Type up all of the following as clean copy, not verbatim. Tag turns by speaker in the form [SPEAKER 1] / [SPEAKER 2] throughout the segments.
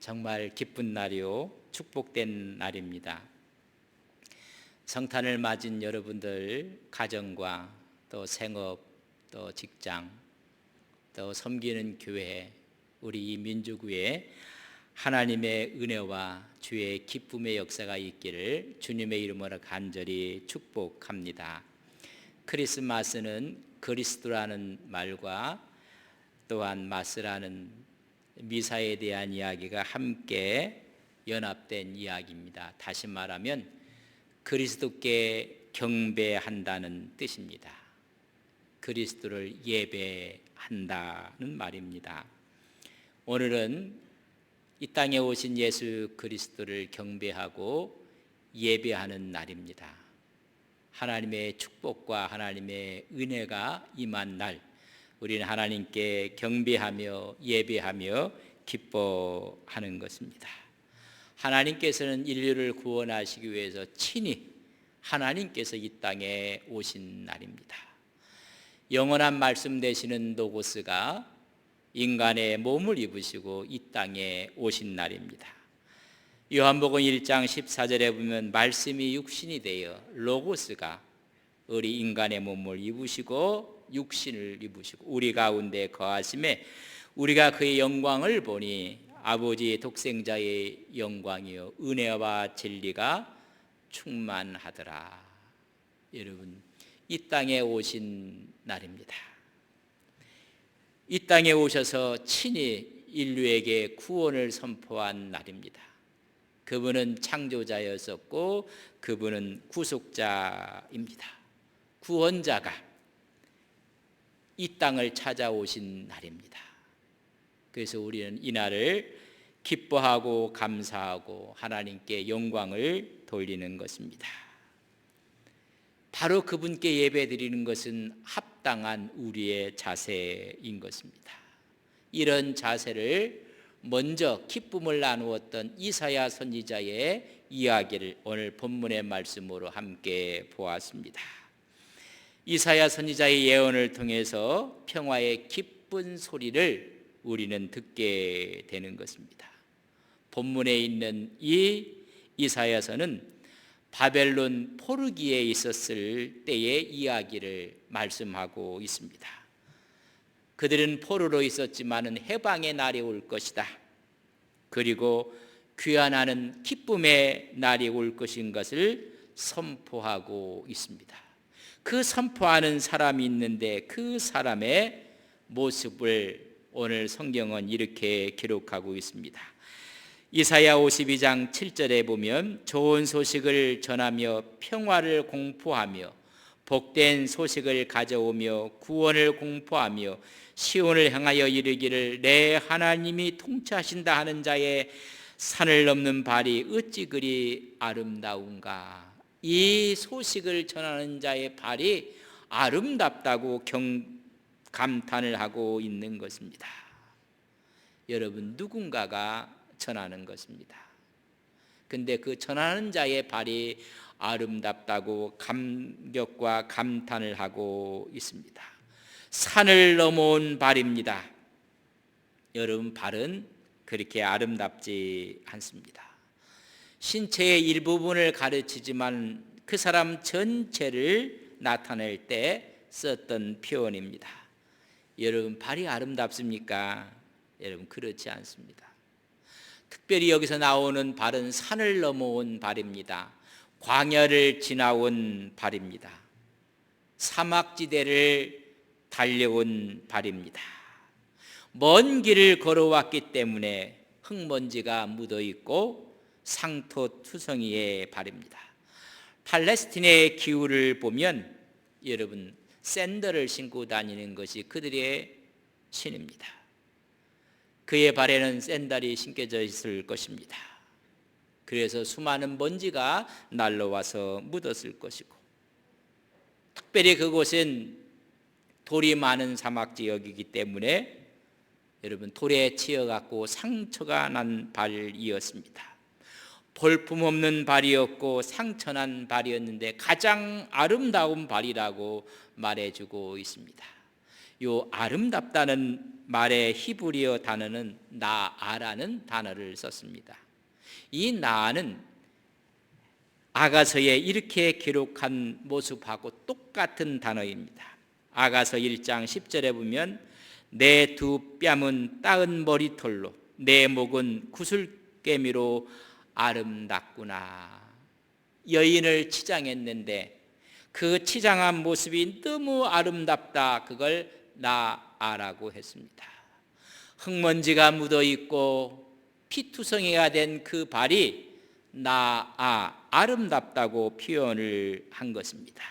[SPEAKER 1] 정말 기쁜 날이요, 축복된 날입니다. 성탄을 맞은 여러분들 가정과 또 생업, 또 직장, 또 섬기는 교회, 우리 이 민족 위에 하나님의 은혜와 주의 기쁨의 역사가 있기를 주님의 이름으로 간절히 축복합니다. 크리스마스는 그리스도라는 말과 또한 마스라는 미사에 대한 이야기가 함께 연합된 이야기입니다. 다시 말하면 그리스도께 경배한다는 뜻입니다. 그리스도를 예배한다는 말입니다. 오늘은 이 땅에 오신 예수 그리스도를 경배하고 예배하는 날입니다. 하나님의 축복과 하나님의 은혜가 임한 날, 우리는 하나님께 경배하며 예배하며 기뻐하는 것입니다. 하나님께서는 인류를 구원하시기 위해서 친히 하나님께서 이 땅에 오신 날입니다. 영원한 말씀 되시는 노고스가 인간의 몸을 입으시고 이 땅에 오신 날입니다. 요한복음 1장 14절에 보면 말씀이 육신이 되어 로고스가 우리 인간의 몸을 입으시고 육신을 입으시고 우리 가운데 거하심에 우리가 그의 영광을 보니 아버지의 독생자의 영광이요 은혜와 진리가 충만하더라. 여러분, 이 땅에 오신 날입니다. 이 땅에 오셔서 친히 인류에게 구원을 선포한 날입니다. 그분은 창조자였었고 그분은 구속자입니다. 구원자가 이 땅을 찾아오신 날입니다. 그래서 우리는 이 날을 기뻐하고 감사하고 하나님께 영광을 돌리는 것입니다. 바로 그분께 예배드리는 것은 합당한 우리의 자세인 것입니다. 이런 자세를 먼저 기쁨을 나누었던 이사야 선지자의 이야기를 오늘 본문의 말씀으로 함께 보았습니다. 이사야 선지자의 예언을 통해서 평화의 기쁜 소리를 우리는 듣게 되는 것입니다. 본문에 있는 이 이사야서는 바벨론 포르기에 있었을 때의 이야기를 말씀하고 있습니다. 그들은 포로로 있었지만은 해방의 날이 올 것이다. 그리고 귀환하는 기쁨의 날이 올 것인 것을 선포하고 있습니다. 그 선포하는 사람이 있는데 그 사람의 모습을 오늘 성경은 이렇게 기록하고 있습니다. 이사야 52장 7절에 보면 좋은 소식을 전하며 평화를 공포하며 복된 소식을 가져오며 구원을 공포하며 시온을 향하여 이르기를 내 하나님이 통치하신다 하는 자의 산을 넘는 발이 어찌 그리 아름다운가. 이 소식을 전하는 자의 발이 아름답다고 감탄을 하고 있는 것입니다. 여러분, 누군가가 전하는 것입니다. 근데 그 전하는 자의 발이 아름답다고 감격과 감탄을 하고 있습니다. 산을 넘어온 발입니다. 여러분, 발은 그렇게 아름답지 않습니다. 신체의 일부분을 가르치지만 그 사람 전체를 나타낼 때 썼던 표현입니다. 여러분, 발이 아름답습니까? 여러분, 그렇지 않습니다. 특별히 여기서 나오는 발은 산을 넘어온 발입니다. 광야를 지나온 발입니다. 사막지대를 달려온 발입니다. 먼 길을 걸어왔기 때문에 흙먼지가 묻어있고 상토투성이의 발입니다. 팔레스틴의 기후를 보면 여러분, 샌들을 신고 다니는 것이 그들의 신입니다. 그의 발에는 샌들이 신겨져 있을 것입니다. 그래서 수많은 먼지가 날라와서 묻었을 것이고, 특별히 그곳은 돌이 많은 사막 지역이기 때문에 여러분, 돌에 치여갖고 상처가 난 발이었습니다. 볼품없는 발이었고 상처난 발이었는데 가장 아름다운 발이라고 말해주고 있습니다. 요 아름답다는 말의 히브리어 단어는 나아라는 단어를 썼습니다. 이 나아는 아가서에 이렇게 기록한 모습하고 똑같은 단어입니다. 아가서 1장 10절에 보면 내 두 뺨은 따은 머리털로 내 목은 구슬개미로 아름답구나. 여인을 치장했는데 그 치장한 모습이 너무 아름답다. 그걸 나아라고 했습니다. 흙먼지가 묻어있고 피투성이가 된 그 발이 나아, 아름답다고 표현을 한 것입니다.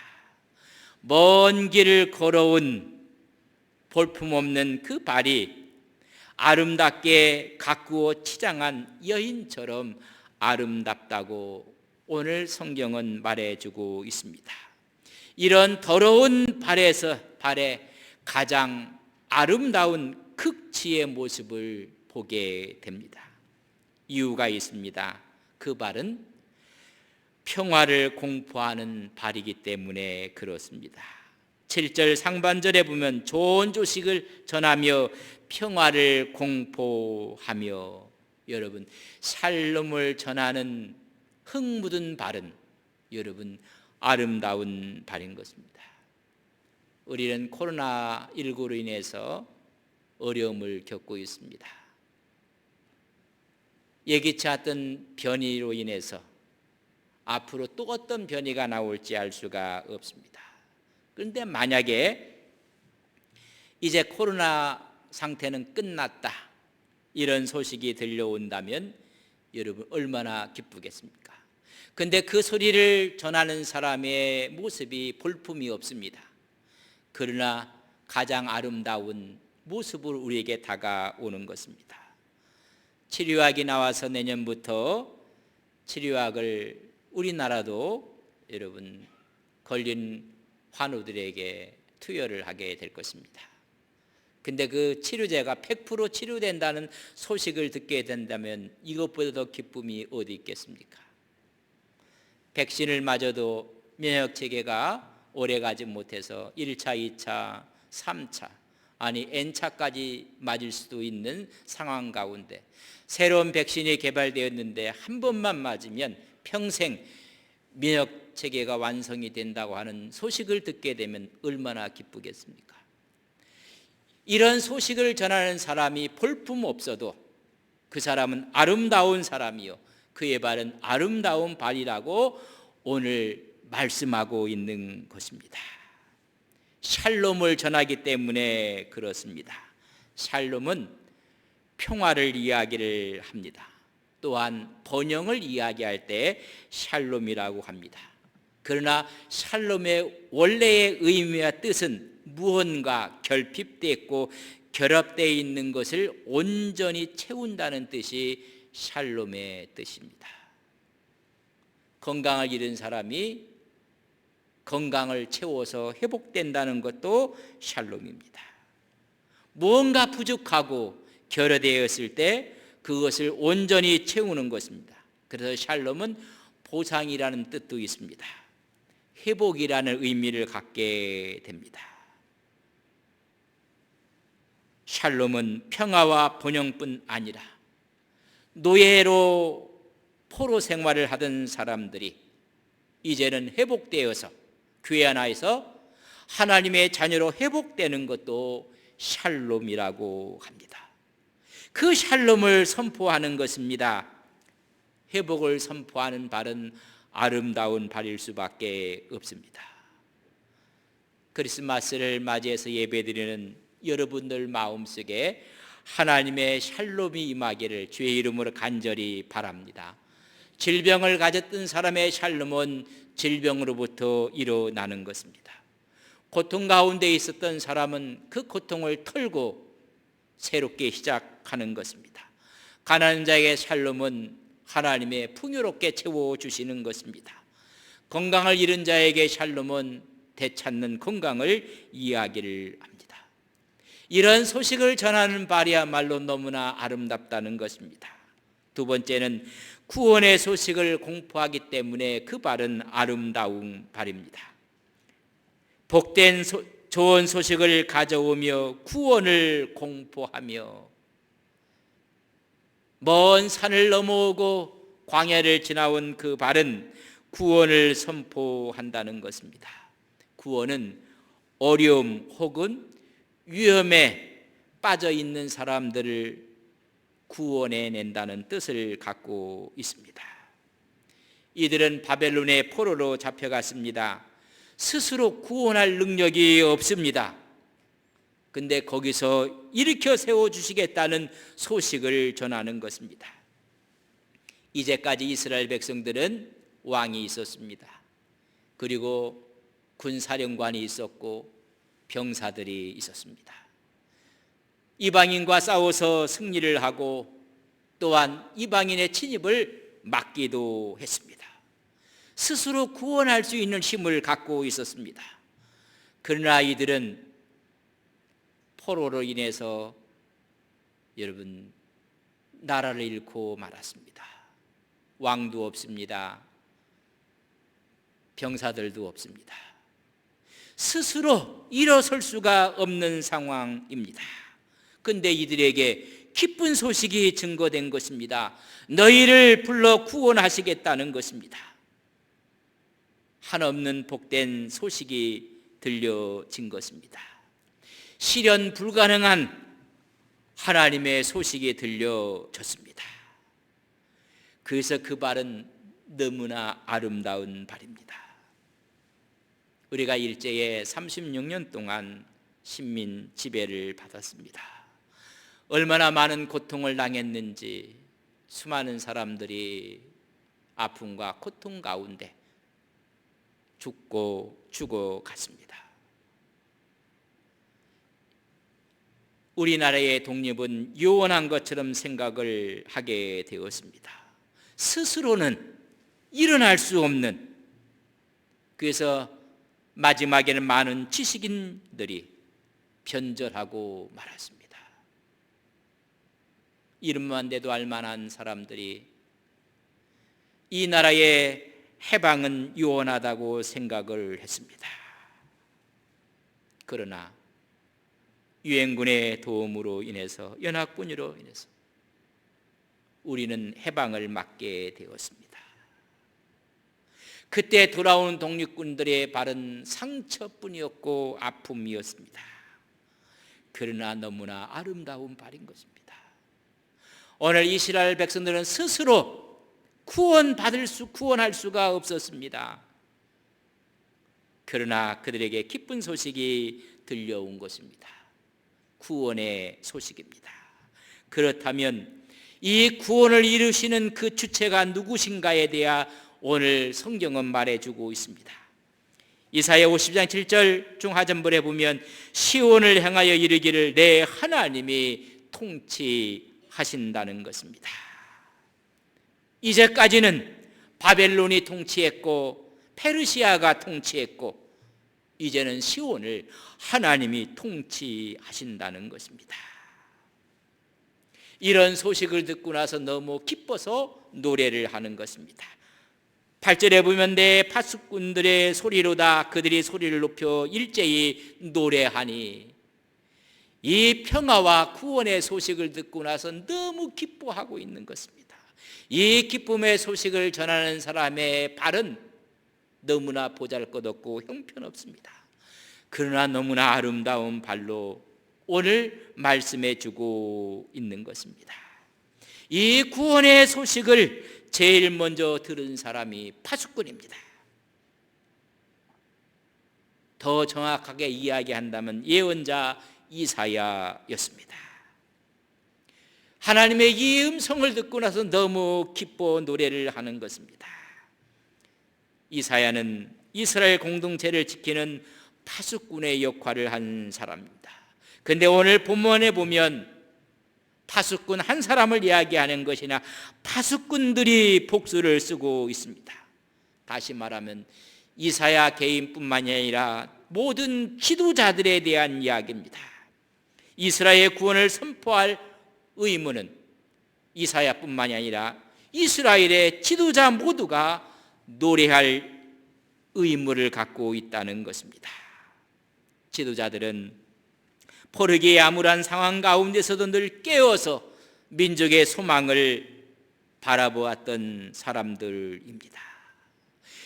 [SPEAKER 1] 먼 길을 걸어온 볼품없는 그 발이 아름답게 가꾸어 치장한 여인처럼 아름답다고 오늘 성경은 말해주고 있습니다. 이런 더러운 발에 가장 아름다운 극치의 모습을 보게 됩니다. 이유가 있습니다. 그 발은 평화를 공포하는 발이기 때문에 그렇습니다. 7절 상반절에 보면 좋은 소식을 전하며 평화를 공포하며, 여러분 샬롬을 전하는 흙 묻은 발은 여러분 아름다운 발인 것입니다. 우리는 코로나19로 인해서 어려움을 겪고 있습니다. 예기치 않던 변이로 인해서 앞으로 또 어떤 변이가 나올지 알 수가 없습니다. 그런데 만약에 이제 코로나 상태는 끝났다, 이런 소식이 들려온다면 여러분 얼마나 기쁘겠습니까? 근데 그 소리를 전하는 사람의 모습이 볼품이 없습니다. 그러나 가장 아름다운 모습으로 우리에게 다가오는 것입니다. 치료약이 나와서 내년부터 치료약을 우리나라도 여러분 걸린 환우들에게 투여를 하게 될 것입니다. 근데 그 치료제가 100% 치료된다는 소식을 듣게 된다면 이것보다 더 기쁨이 어디 있겠습니까? 백신을 맞아도 면역체계가 오래가지 못해서 1차, 2차, 3차 아니 N차까지 맞을 수도 있는 상황 가운데 새로운 백신이 개발되었는데 한 번만 맞으면 평생 면역체계가 완성이 된다고 하는 소식을 듣게 되면 얼마나 기쁘겠습니까? 이런 소식을 전하는 사람이 볼품 없어도 그 사람은 아름다운 사람이요 그의 발은 아름다운 발이라고 오늘 말씀하고 있는 것입니다. 샬롬을 전하기 때문에 그렇습니다. 샬롬은 평화를 이야기를 합니다. 또한 번영을 이야기할 때 샬롬이라고 합니다. 그러나 샬롬의 원래의 의미와 뜻은 무언가 결핍되어 있고 결합되어 있는 것을 온전히 채운다는 뜻이 샬롬의 뜻입니다. 건강을 잃은 사람이 건강을 채워서 회복된다는 것도 샬롬입니다. 무언가 부족하고 결여되었을 때 그것을 온전히 채우는 것입니다. 그래서 샬롬은 보상이라는 뜻도 있습니다. 회복이라는 의미를 갖게 됩니다. 샬롬은 평화와 번영뿐 아니라 노예로 포로 생활을 하던 사람들이 이제는 회복되어서 교회 안에서 하나님의 자녀로 회복되는 것도 샬롬이라고 합니다. 그 샬롬을 선포하는 것입니다. 회복을 선포하는 발은 아름다운 발일 수밖에 없습니다. 크리스마스를 맞이해서 예배드리는 여러분들 마음속에 하나님의 샬롬이 임하기를 주의 이름으로 간절히 바랍니다. 질병을 가졌던 사람의 샬롬은 질병으로부터 일어나는 것입니다. 고통 가운데 있었던 사람은 그 고통을 털고 새롭게 시작하는 것입니다. 가난한 자에게 샬롬은 하나님의 풍요롭게 채워주시는 것입니다. 건강을 잃은 자에게 샬롬은 되찾는 건강을 이야기를 합니다. 이런 소식을 전하는 발이야말로 너무나 아름답다는 것입니다. 두 번째는 구원의 소식을 공포하기 때문에 그 발은 아름다운 발입니다. 복된 좋은 소식을 가져오며 구원을 공포하며 먼 산을 넘어오고 광야를 지나온 그 발은 구원을 선포한다는 것입니다. 구원은 어려움 혹은 위험에 빠져 있는 사람들을 구원해낸다는 뜻을 갖고 있습니다. 이들은 바벨론의 포로로 잡혀갔습니다. 스스로 구원할 능력이 없습니다. 근데 거기서 일으켜 세워주시겠다는 소식을 전하는 것입니다. 이제까지 이스라엘 백성들은 왕이 있었습니다. 그리고 군사령관이 있었고 병사들이 있었습니다. 이방인과 싸워서 승리를 하고 또한 이방인의 침입을 막기도 했습니다. 스스로 구원할 수 있는 힘을 갖고 있었습니다. 그러나 이들은 포로로 인해서 여러분 나라를 잃고 말았습니다. 왕도 없습니다. 병사들도 없습니다. 스스로 일어설 수가 없는 상황입니다. 그런데 이들에게 기쁜 소식이 증거된 것입니다. 너희를 불러 구원하시겠다는 것입니다. 한없는 복된 소식이 들려진 것입니다. 실현 불가능한 하나님의 소식이 들려졌습니다. 그래서 그 발은 너무나 아름다운 발입니다. 우리가 일제에 36년 동안 식민 지배를 받았습니다. 얼마나 많은 고통을 당했는지 수많은 사람들이 아픔과 고통 가운데 죽고 죽어갔습니다. 우리나라의 독립은 요원한 것처럼 생각을 하게 되었습니다. 스스로는 일어날 수 없는, 그래서 마지막에는 많은 지식인들이 변절하고 말았습니다. 이름만 대도 알만한 사람들이 이 나라의 해방은 요원하다고 생각을 했습니다. 그러나 유엔군의 도움으로 인해서, 연합군으로 인해서 우리는 해방을 맞게 되었습니다. 그때 돌아온 독립군들의 발은 상처뿐이었고 아픔이었습니다. 그러나 너무나 아름다운 발인 것입니다. 오늘 이스라엘 백성들은 스스로 구원할 수가 없었습니다. 그러나 그들에게 기쁜 소식이 들려온 것입니다. 구원의 소식입니다. 그렇다면 이 구원을 이루시는 그 주체가 누구신가에 대해 오늘 성경은 말해주고 있습니다. 이사야 50장 7절 중하전부에 보면 시온을 향하여 이르기를 내 하나님이 통치하신다는 것입니다. 이제까지는 바벨론이 통치했고 페르시아가 통치했고 이제는 시온을 하나님이 통치하신다는 것입니다. 이런 소식을 듣고 나서 너무 기뻐서 노래를 하는 것입니다. 8절에 보면 내 파수꾼들의 소리로다 그들이 소리를 높여 일제히 노래하니, 이 평화와 구원의 소식을 듣고 나서 너무 기뻐하고 있는 것입니다. 이 기쁨의 소식을 전하는 사람의 발은 너무나 보잘것없고 형편없습니다. 그러나 너무나 아름다운 발로 오늘 말씀해 주고 있는 것입니다. 이 구원의 소식을 제일 먼저 들은 사람이 파수꾼입니다. 더 정확하게 이야기한다면 예언자 이사야였습니다. 하나님의 이 음성을 듣고 나서 너무 기뻐 노래를 하는 것입니다. 이사야는 이스라엘 공동체를 지키는 파수꾼의 역할을 한 사람입니다. 그런데 오늘 본문에 보면 파수꾼 한 사람을 이야기하는 것이나 파수꾼들이 복수를 쓰고 있습니다. 다시 말하면 이사야 개인뿐만이 아니라 모든 지도자들에 대한 이야기입니다. 이스라엘의 구원을 선포할 의무는 이사야뿐만이 아니라 이스라엘의 지도자 모두가 노래할 의무를 갖고 있다는 것입니다. 지도자들은 포르기의 암울한 상황 가운데서도 늘 깨어서 민족의 소망을 바라보았던 사람들입니다.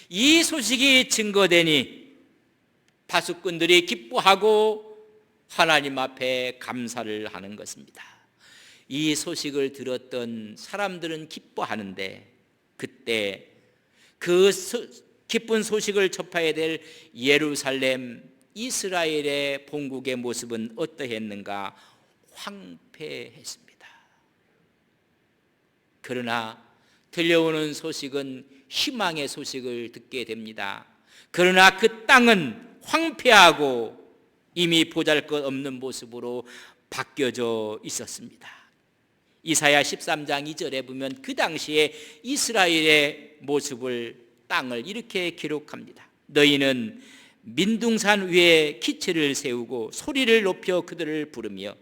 [SPEAKER 1] 이 소식이 증거되니 파수꾼들이 기뻐하고 하나님 앞에 감사를 하는 것입니다. 이 소식을 들었던 사람들은 기뻐하는데 그때 그 기쁜 소식을 접해야 될 예루살렘 이스라엘의 본국의 모습은 어떠했는가? 황폐했습니다. 그러나 들려오는 소식은 희망의 소식을 듣게 됩니다. 그러나 그 땅은 황폐하고 이미 보잘것없는 모습으로 바뀌어져 있었습니다. 이사야 13장 2절에 보면 그 당시에 이스라엘의 모습을, 땅을 이렇게 기록합니다. 너희는 민둥산 위에 기초를 세우고 소리를 높여 그들을 부르며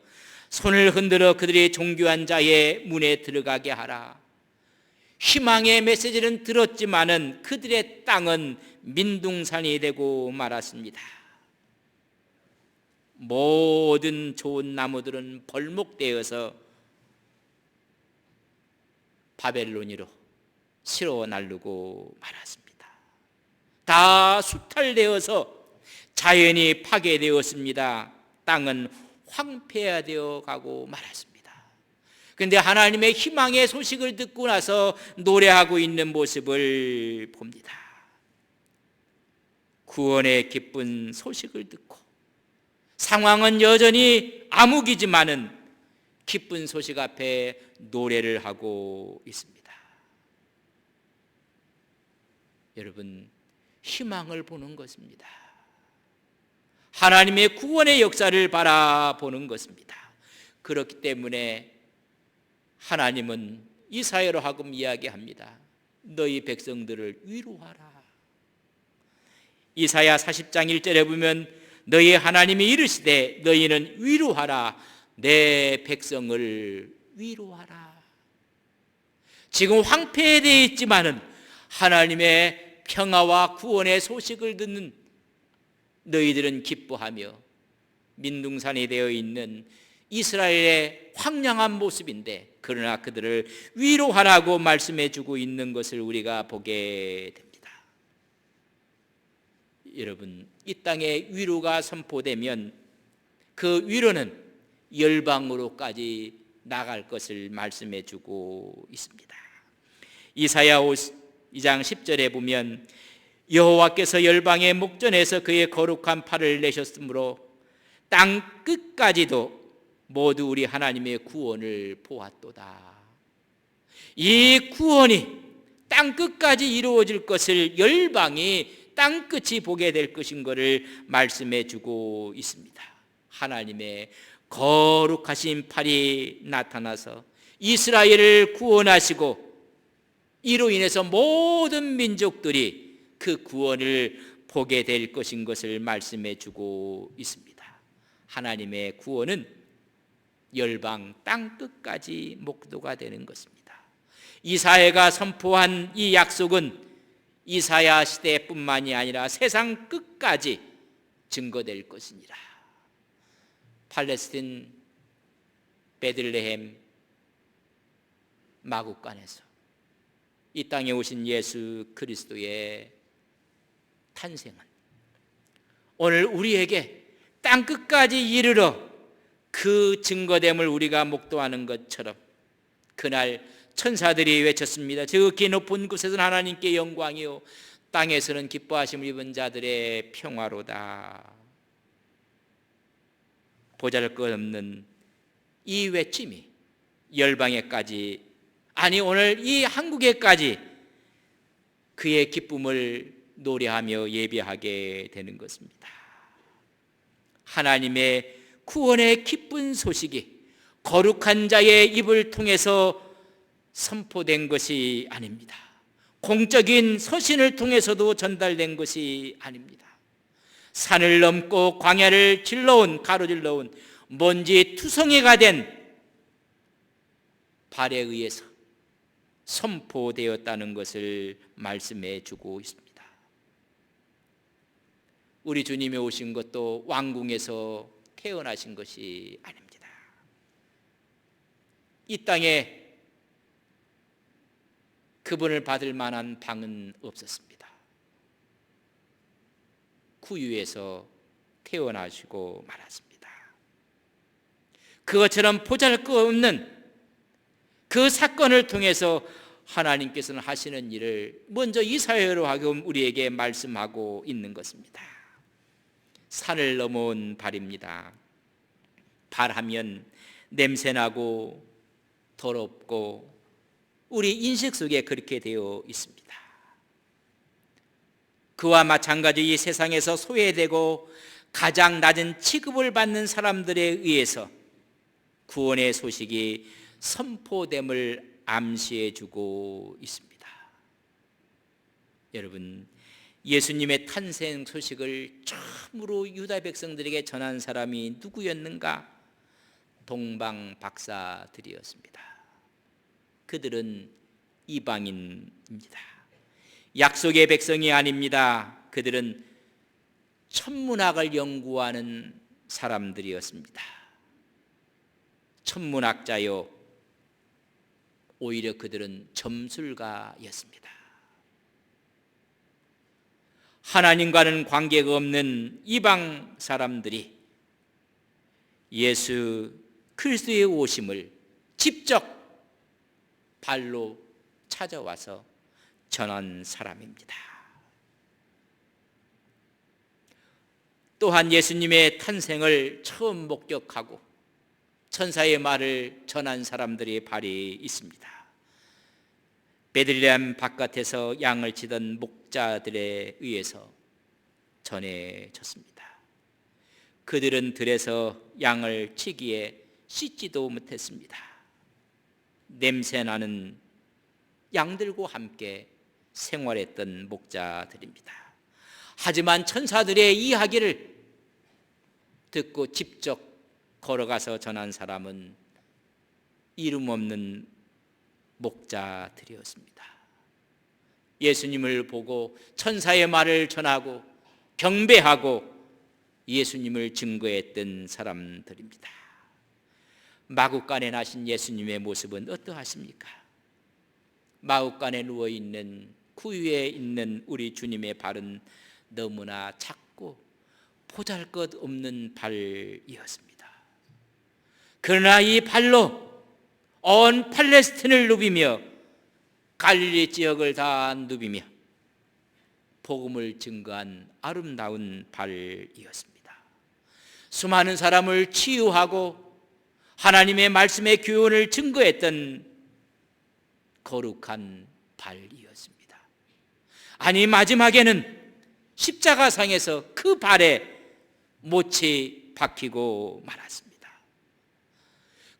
[SPEAKER 1] 손을 흔들어 그들이 존귀한 자의 문에 들어가게 하라. 희망의 메시지는 들었지만은 그들의 땅은 민둥산이 되고 말았습니다. 모든 좋은 나무들은 벌목되어서 바벨론으로 실어 날르고 말았습니다. 다 수탈되어서 자연이 파괴되었습니다. 땅은 황폐화되어 가고 말았습니다. 그런데 하나님의 희망의 소식을 듣고 나서 노래하고 있는 모습을 봅니다. 구원의 기쁜 소식을 듣고 상황은 여전히 암흑이지만은 기쁜 소식 앞에 노래를 하고 있습니다. 여러분, 희망을 보는 것입니다. 하나님의 구원의 역사를 바라보는 것입니다. 그렇기 때문에 하나님은 이사야로 하금 이야기합니다. 너희 백성들을 위로하라. 이사야 40장 1절에 보면 너희 하나님이 이르시되 너희는 위로하라. 내 백성을 위로하라. 지금 황폐되어 있지만은 하나님의 평화와 구원의 소식을 듣는 너희들은 기뻐하며 민둥산이 되어 있는 이스라엘의 황량한 모습인데 그러나 그들을 위로하라고 말씀해 주고 있는 것을 우리가 보게 됩니다. 여러분, 이 땅에 위로가 선포되면 그 위로는 열방으로까지 나갈 것을 말씀해 주고 있습니다. 이사야 2장 10절에 보면 여호와께서 열방의 목전에서 그의 거룩한 팔을 내셨으므로 땅 끝까지도 모두 우리 하나님의 구원을 보았도다. 이 구원이 땅 끝까지 이루어질 것을 열방이 땅 끝이 보게 될 것인 것을 말씀해 주고 있습니다. 하나님의 거룩하신 팔이 나타나서 이스라엘을 구원하시고 이로 인해서 모든 민족들이 그 구원을 보게 될 것인 것을 말씀해 주고 있습니다. 하나님의 구원은 열방 땅 끝까지 목도가 되는 것입니다. 이사야가 선포한 이 약속은 이사야 시대뿐만이 아니라 세상 끝까지 증거될 것이니라. 팔레스틴 베들레헴 마국간에서 이 땅에 오신 예수 그리스도의 탄생은 오늘 우리에게 땅 끝까지 이르러 그 증거됨을 우리가 목도하는 것처럼 그날 천사들이 외쳤습니다. 저기 높은 곳에서는 하나님께 영광이요 땅에서는 기뻐하심을 입은 자들의 평화로다. 보잘것없는 이 외침이 열방에까지, 아니 오늘 이 한국에까지 그의 기쁨을 노래하며 예배하게 되는 것입니다. 하나님의 구원의 기쁜 소식이 거룩한 자의 입을 통해서 선포된 것이 아닙니다. 공적인 서신을 통해서도 전달된 것이 아닙니다. 산을 넘고 광야를 가로질러온 먼지 투성이가 된 발에 의해서 선포되었다는 것을 말씀해 주고 있습니다. 우리 주님이 오신 것도 왕궁에서 태어나신 것이 아닙니다. 이 땅에 그분을 받을 만한 방은 없었습니다. 구유에서 태어나시고 말았습니다. 그것처럼 보잘것없는 그 사건을 통해서 하나님께서는 하시는 일을 먼저 이사야로 하여금 우리에게 말씀하고 있는 것입니다. 산을 넘어온 발입니다. 발하면 냄새나고 더럽고 우리 인식 속에 그렇게 되어 있습니다. 그와 마찬가지 이 세상에서 소외되고 가장 낮은 취급을 받는 사람들에 의해서 구원의 소식이 선포됨을 암시해 주고 있습니다. 여러분, 예수님의 탄생 소식을 처음으로 유다 백성들에게 전한 사람이 누구였는가? 동방 박사들이었습니다. 그들은 이방인입니다. 약속의 백성이 아닙니다. 그들은 천문학을 연구하는 사람들이었습니다. 천문학자요, 오히려 그들은 점술가였습니다. 하나님과는 관계가 없는 이방 사람들이 예수 그리스도의 오심을 직접 발로 찾아와서 전한 사람입니다. 또한 예수님의 탄생을 처음 목격하고 천사의 말을 전한 사람들의 발이 있습니다. 베들레헴 바깥에서 양을 치던 목자들에 의해서 전해졌습니다. 그들은 들에서 양을 치기에 씻지도 못했습니다. 냄새나는 양들과 함께 생활했던 목자들입니다. 하지만 천사들의 이야기를 듣고 직접 걸어가서 전한 사람은 이름 없는 목자들이었습니다. 예수님을 보고 천사의 말을 전하고 경배하고 예수님을 증거했던 사람들입니다. 마구간에 나신 예수님의 모습은 어떠하십니까? 마구간에 누워있는 구유에 있는 우리 주님의 발은 너무나 작고 보잘것없는 발이었습니다. 그러나 이 발로 온 팔레스틴을 누비며 갈릴리 지역을 다 누비며 복음을 증거한 아름다운 발이었습니다. 수많은 사람을 치유하고 하나님의 말씀의 교훈을 증거했던 거룩한 발이었습니다. 아니, 마지막에는 십자가상에서 그 발에 못이 박히고 말았습니다.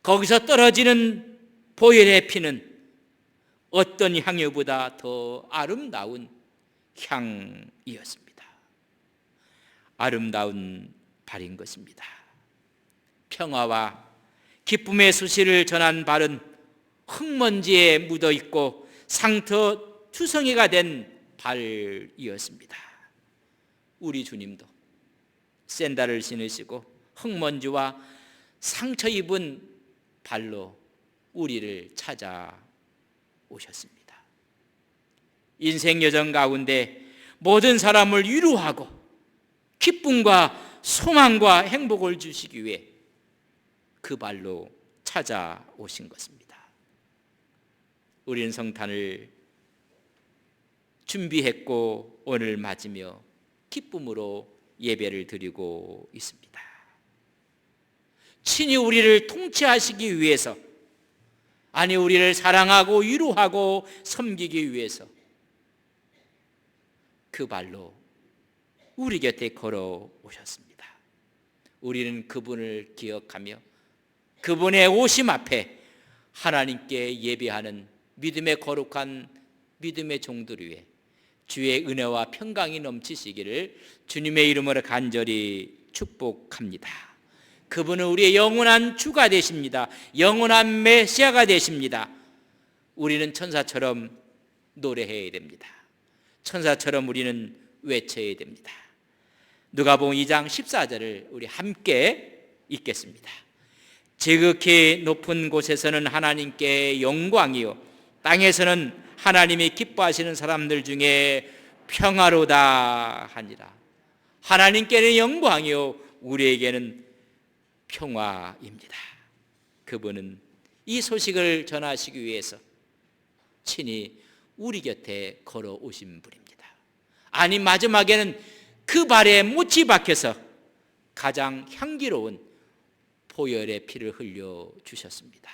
[SPEAKER 1] 거기서 떨어지는 보혈의 피는 어떤 향유보다 더 아름다운 향이었습니다. 아름다운 발인 것입니다. 평화와 기쁨의 소식을 전한 발은 흙먼지에 묻어있고 상처 투성이가 된 발이었습니다. 우리 주님도 샌들을 신으시고 흙먼지와 상처 입은 발로 우리를 찾아오셨습니다. 인생 여정 가운데 모든 사람을 위로하고 기쁨과 소망과 행복을 주시기 위해 그 발로 찾아오신 것입니다. 우리는 성탄을 준비했고 오늘 맞으며 기쁨으로 예배를 드리고 있습니다. 친히 우리를 통치하시기 위해서, 아니 우리를 사랑하고 위로하고 섬기기 위해서 그 발로 우리 곁에 걸어오셨습니다. 우리는 그분을 기억하며 그분의 오심 앞에 하나님께 예배하는 믿음의 거룩한 믿음의 종들 위해 주의 은혜와 평강이 넘치시기를 주님의 이름으로 간절히 축복합니다. 그분은 우리의 영원한 주가 되십니다. 영원한 메시아가 되십니다. 우리는 천사처럼 노래해야 됩니다. 천사처럼 우리는 외쳐야 됩니다. 누가복음 2장 14절을 우리 함께 읽겠습니다. 지극히 높은 곳에서는 하나님께 영광이요 땅에서는 하나님이 기뻐하시는 사람들 중에 평화로다 하니라. 하나님께는 영광이요 우리에게는 평화입니다. 그분은 이 소식을 전하시기 위해서 친히 우리 곁에 걸어오신 분입니다. 아니 마지막에는 그 발에 못이 박혀서 가장 향기로운 보혈의 피를 흘려 주셨습니다.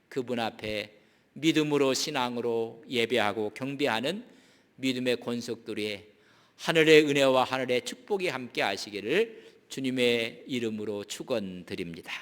[SPEAKER 1] 그분 앞에 믿음으로 신앙으로 예배하고 경배하는 믿음의 권속들의 하늘의 은혜와 하늘의 축복이 함께 하시기를 주님의 이름으로 축원드립니다.